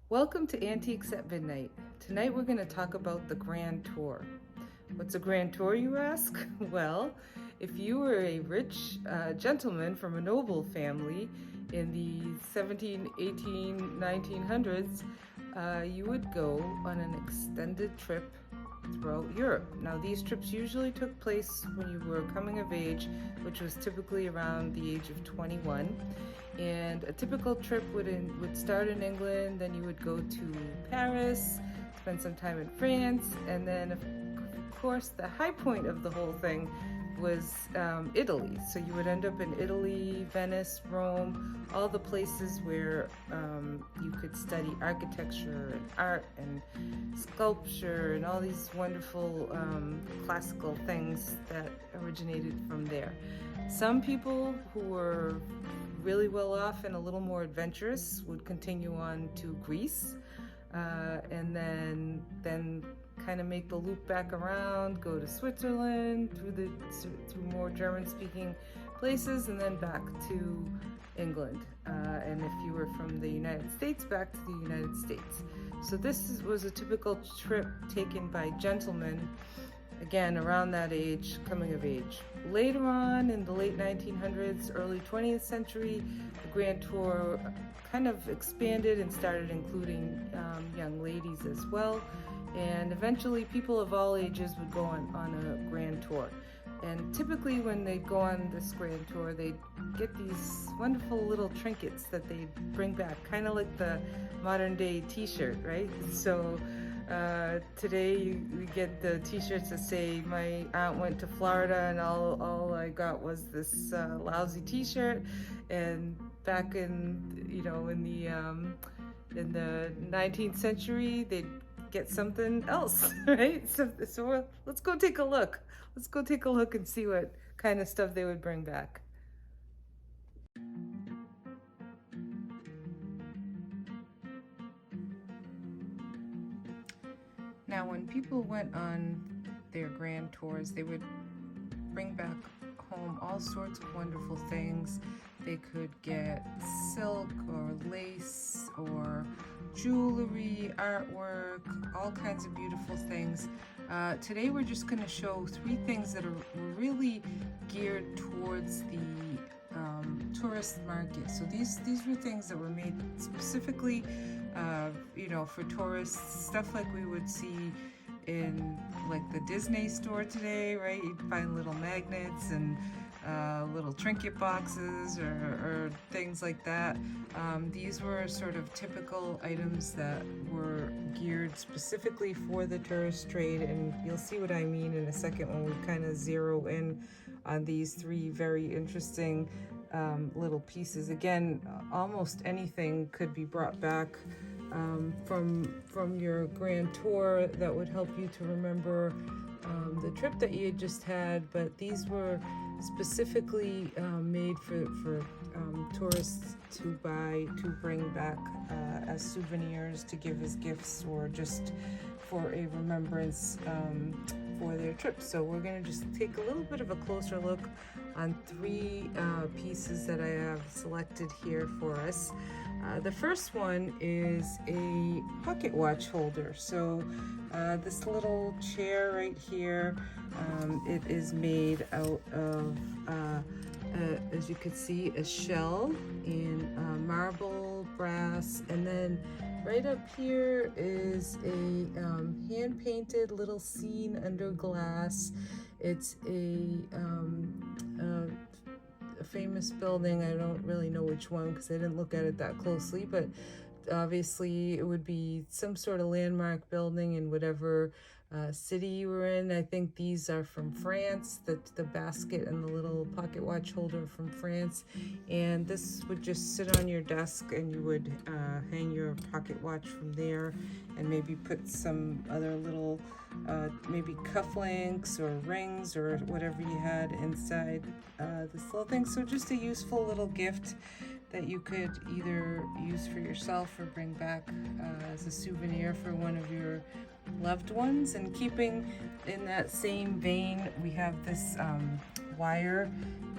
Welcome to Antiques at Midnight. Tonight we're going to talk about the Grand Tour. What's a Grand Tour, you ask? Well, if you were a rich gentleman from a noble family in the 17, 18, 1900s, you would go on an extended trip throughout Europe. Now, these trips usually took place when you were coming of age, which was typically around the age of 21. And a typical trip would start in England, then you would go to Paris, spend some time in France, and then of course the high point of the whole thing was Italy. So you would end up in Italy, Venice, Rome, all the places where you could study architecture and art and sculpture and all these wonderful classical things that originated from there. Some people who were really well off and a little more adventurous would continue on to Greece, and then kind of make the loop back around, go to Switzerland through more German-speaking places, and then back to England. And if you were from the United States, back to the United States. So this was a typical trip taken by gentlemen, again around that age, coming of age. Later on in the late 1900s, early 20th century, the Grand Tour kind of expanded and started including young ladies as well. And eventually people of all ages would go on a Grand Tour. And typically when they go on this Grand Tour, they'd get these wonderful little trinkets that they bring back, kind of like the modern day t-shirt, right? So today we get the t-shirts that say my aunt went to Florida and all I got was this lousy t-shirt. And back in the 19th century, they'd get something else, right? So let's go take a look. Let's go take a look and see what kind of stuff they would bring back. Now, when people went on their grand tours, they would bring back home all sorts of wonderful things. They could get silk or lace or jewelry, artwork, all kinds of beautiful things. Today we're just going to show three things that are really geared towards the tourist market. So these were things that were made specifically for tourists, stuff like we would see in like the Disney store today, right? You'd find little magnets and little trinket boxes or things like that. These were sort of typical items that were geared specifically for the tourist trade, and you'll see what I mean in a second when we kind of zero in on these three very interesting little pieces. Again, almost anything could be brought back from your grand tour that would help you to remember the trip that you had just had, but these were specifically made for tourists to bring back as souvenirs, to give as gifts, or just for a remembrance for their trip. So we're going to just take a little bit of a closer look on three pieces that I have selected here for us. The first one is a pocket watch holder. So this little chair right here, it is made out of, as you can see, a shell in marble, brass, and then right up here is a hand-painted little scene under glass. It's a famous building. I don't really know which one because I didn't look at it that closely, but obviously it would be some sort of landmark building in whatever city you were in. I think these are from France, the basket and the little pocket watch holder from France. And this would just sit on your desk and you would hang your pocket watch from there and maybe put some other little maybe cufflinks or rings or whatever you had inside this little thing. So just a useful little gift that you could either use for yourself or bring back as a souvenir for one of your loved ones. And keeping in that same vein, we have this wire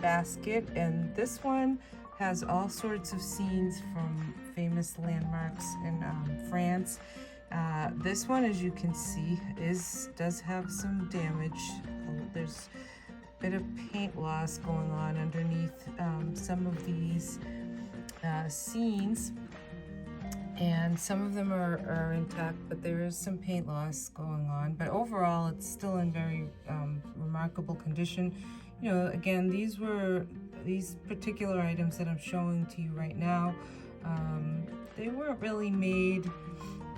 basket, and this one Has all sorts of scenes from famous landmarks in France. This one, as you can see, does have some damage. There's a bit of paint loss going on underneath some of these scenes, and some of them are intact, but there is some paint loss going on. But overall, it's still in very remarkable condition. You know, again, these particular items that I'm showing to you right now, they weren't really made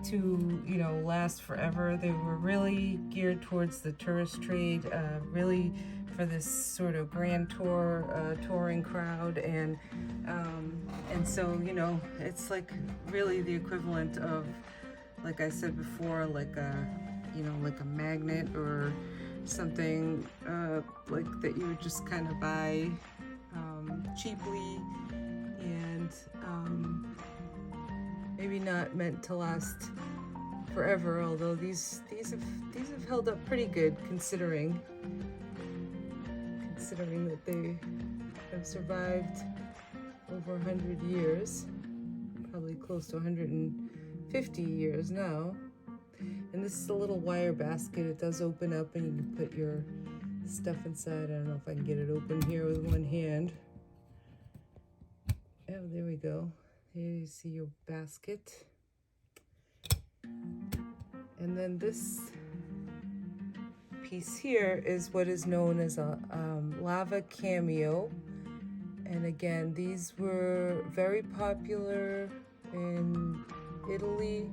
to, you know, last forever. They were really geared towards the tourist trade, really for this sort of grand tour, touring crowd, and so, you know, it's like really the equivalent of, like I said before, like a, you know, like a magnet or something like that you would just kind of buy cheaply, and maybe not meant to last forever, although these have held up pretty good considering that they have survived over 100 years, probably close to 150 years now. And this is a little wire basket. It does open up and you can put your stuff inside. I don't know if I can get it open here with one hand. Oh, there we go. Here you see your basket. And then this piece here is what is known as a lava cameo. And again, these were very popular in Italy.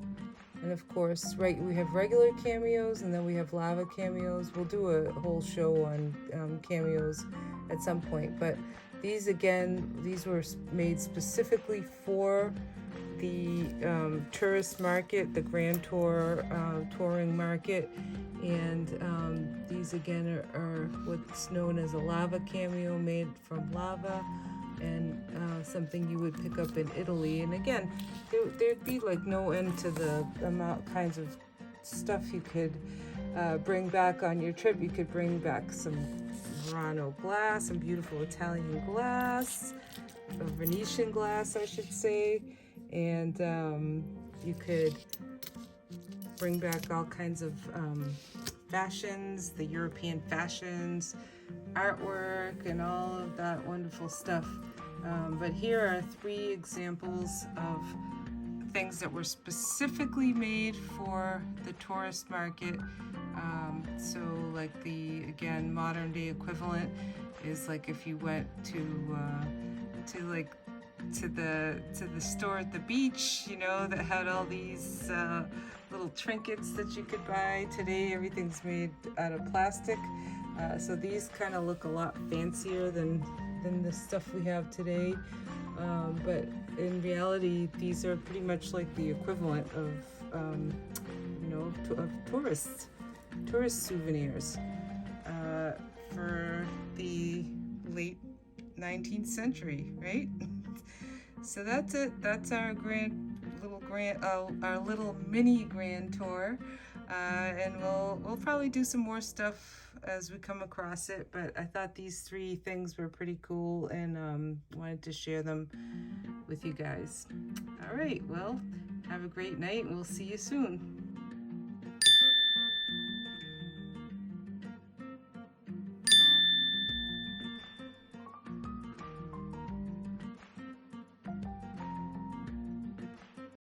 And of course, right, we have regular cameos and then we have lava cameos. We'll do a whole show on cameos at some point. But these, again, these were made specifically for the tourist market, the Grand Tour touring market. And these, again, are what's known as a lava cameo, made from lava, and something you would pick up in Italy. And again, there'd be like no end to the kinds of stuff you could bring back on your trip. You could bring back some Murano glass, some beautiful Italian glass, or Venetian glass, I should say, and you could bring back all kinds of fashions, the European fashions, artwork, and all of that wonderful stuff. But here are 3 examples of things that were specifically made for the tourist market. So like the, again, modern day equivalent is like if you went to the store at the beach, you know, that had all these little trinkets that you could buy. Today everything's made out of plastic, so these kind of look a lot fancier than the stuff we have today, but in reality these are pretty much like the equivalent of you know, of tourist souvenirs for the late 19th century, right? So that's it. That's our our little mini grand tour, and we'll probably do some more stuff as we come across it. But I thought these 3 things were pretty cool, and wanted to share them with you guys. All right. Well, have a great night, and we'll see you soon.